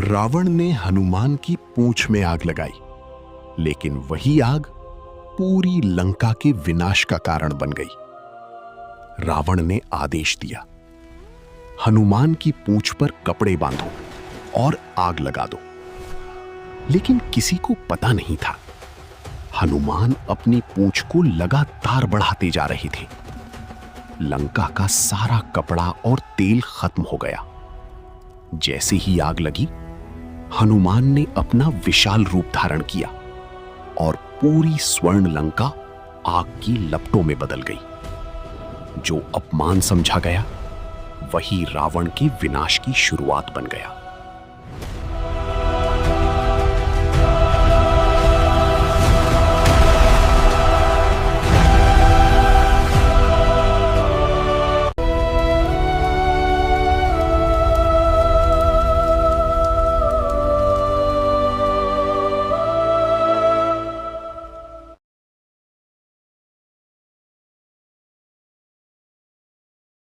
रावण ने हनुमान की पूंछ में आग लगाई, लेकिन वही आग पूरी लंका के विनाश का कारण बन गई। रावण ने आदेश दिया, हनुमान की पूंछ पर कपड़े बांधो और आग लगा दो। लेकिन किसी को पता नहीं था, हनुमान अपनी पूंछ को लगातार बढ़ाते जा रहे थे। लंका का सारा कपड़ा और तेल खत्म हो गया। जैसे ही आग लगी, हनुमान ने अपना विशाल रूप धारण किया और पूरी स्वर्ण लंका आग की लपटों में बदल गई। जो अपमान समझा गया, वही रावण के विनाश की शुरुआत बन गया।